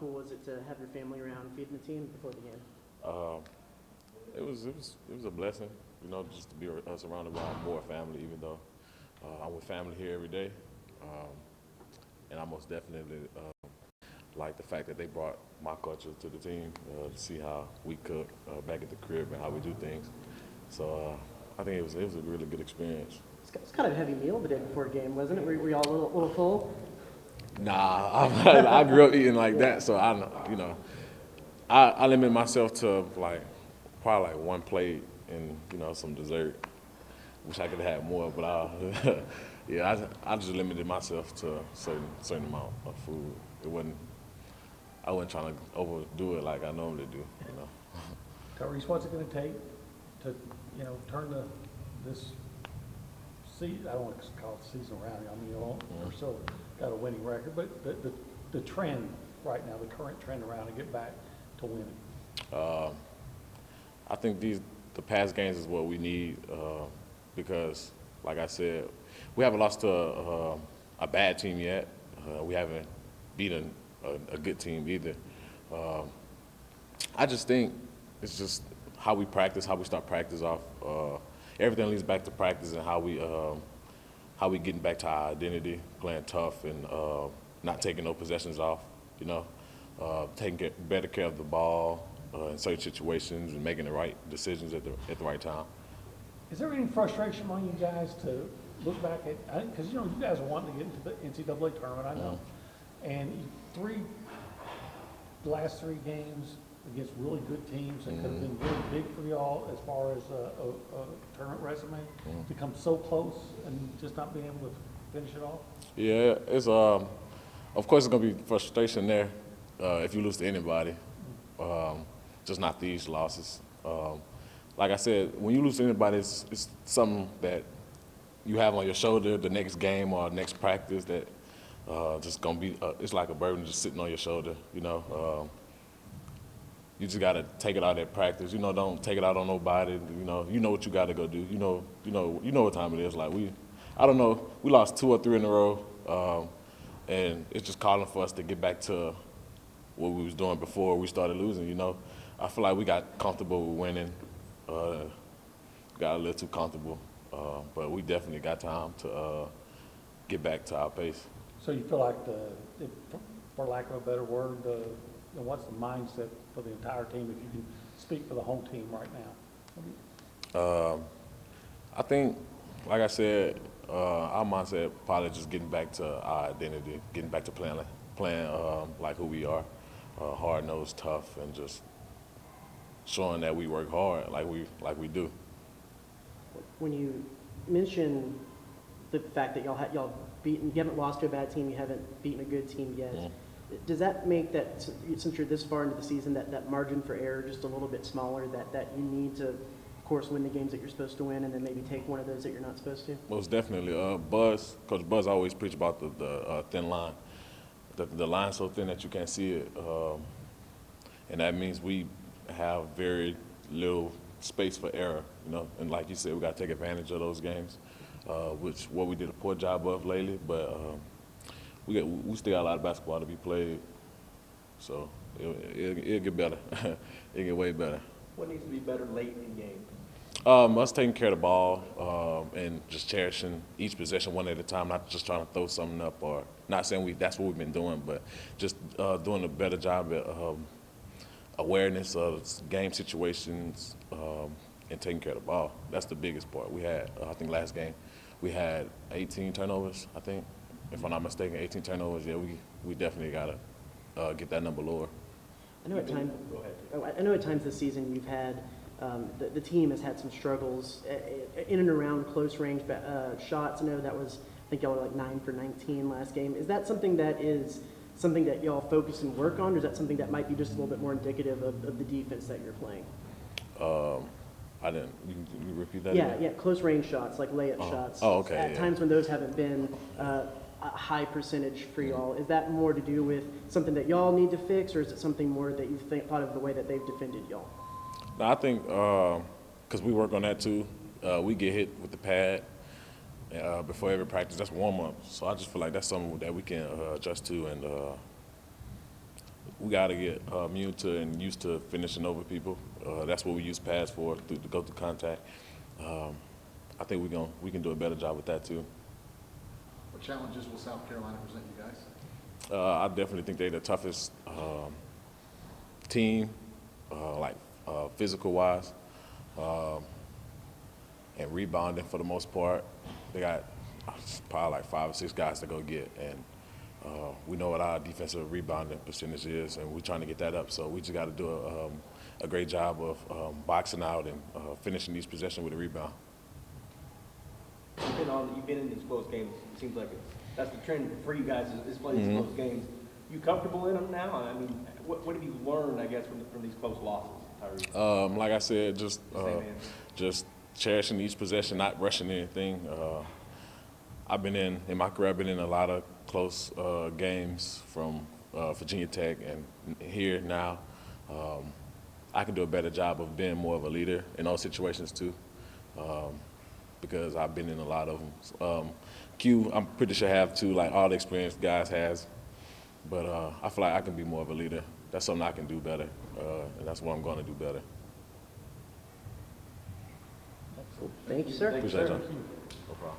cool was it to have your family around feeding the team before the game? It was a blessing, you know, just to be surrounded by more family, even though I'm with family here every day. And I most definitely like the fact that they brought my culture to the team to see how we cook back at the crib and how we do things. So I think it was a really good experience. It's kind of a heavy meal the day before a game, wasn't it? Were you all a little full? Nah, I grew up eating like that, so I limit myself to probably one plate and some dessert. Wish I could have had more, but I just limited myself to a certain amount of food. I wasn't trying to overdo it like I normally do. Tyrece, what's it going to take to turn this season? I don't want to call it season around. I mean, we're still got a winning record, but the trend right now, the current trend around, and get back to winning. I think the past games is what we need because, like I said, we haven't lost to a bad team yet. We haven't beaten a good team either. I just think it's just how we practice, how we start practice off. Everything leads back to practice and how we getting back to our identity, playing tough and not taking no possessions off. Taking better care of the ball in certain situations and making the right decisions at the right time. Is there any frustration among you guys to look back at, because you guys are wanting to get into the NCAA tournament, I know, and the last three games against really good teams that could have been really big for y'all as far as a tournament resume, to come so close and just not being able to finish it off? Yeah, it's of course it's gonna be frustration there if you lose to anybody, just not these losses. Like I said, when you lose to anybody, it's something that you have on your shoulder the next game or next practice that just gonna be. It's like a burden just sitting on your shoulder. You just gotta take it out at practice. Don't take it out on nobody. You know what you gotta go do. You know what time it is. I don't know. We lost 2 or 3 in a row, and it's just calling for us to get back to what we was doing before we started losing. I feel like we got comfortable with winning. Got a little too comfortable, but we definitely got time to get back to our pace. So you feel like for lack of a better word, what's the mindset for the entire team, if you can speak for the whole team right now? I think, like I said, our mindset probably just getting back to our identity, getting back to playing like who we are, hard-nosed, tough, and just showing that we work hard like we do. When you mention the fact that y'all you haven't lost to a bad team, you haven't beaten a good team yet, does that make that, since you're this far into the season, that margin for error just a little bit smaller, that you need to, of course, win the games that you're supposed to win and then maybe take one of those that you're not supposed to? Most definitely. Coach Buzz always preach about the thin line. The line's so thin that you can't see it, and that means we have very little space for error, And like you said, we got to take advantage of those games, which what we did a poor job of lately. But we still got a lot of basketball to be played, so it'll get better. It'll get way better. What needs to be better late in game? Us taking care of the ball and just cherishing each possession one at a time, not just trying to throw something up, or not saying that's what we've been doing, but just doing a better job at awareness of game situations and taking care of the ball. That's the biggest part. We had, I think last game, we had 18 turnovers, I think. If I'm not mistaken, 18 turnovers. Yeah, we definitely got to get that number lower. I know at times this season you've had, the team has had some struggles in and around close range shots. I know that was, I think y'all were like 9 for 19 last game. Is that something that y'all focus and work on, or is that something that might be just a little bit more indicative of the defense that you're playing? I didn't. You repeat that? Yeah, close range shots, like layup shots. Oh, okay. At times when those haven't been a high percentage for y'all, is that more to do with something that y'all need to fix, or is it something more that you've thought of the way that they've defended y'all? No, I think because we work on that too. We get hit with the pad before every practice. That's warm up. So I just feel like that's something that we can adjust to and we got to get immune to and used to finishing over people. That's what we use pads for, to go through contact. I think we can do a better job with that too. What challenges will South Carolina present you guys? I definitely think they're the toughest team, physical-wise, and rebounding for the most part. They got probably like 5 or 6 guys to go get, and we know what our defensive rebounding percentage is, and we're trying to get that up. So we just got to do a great job of boxing out and finishing each possession with a rebound. You've been in these close games. It seems like that's the trend for you guys is playing these close games. You comfortable in them now? I mean, what have you learned, I guess, from these close losses, Tyrece? Like I said, just cherishing each possession, not rushing anything. In my career, I've been in a lot of close games from Virginia Tech and here now. I can do a better job of being more of a leader in those situations too, because I've been in a lot of them. Q, I'm pretty sure have too, like all the experienced guys has, but I feel like I can be more of a leader. That's something I can do better, and that's what I'm going to do better. Thank you, sir. Appreciate it, John. Thank you. No problem.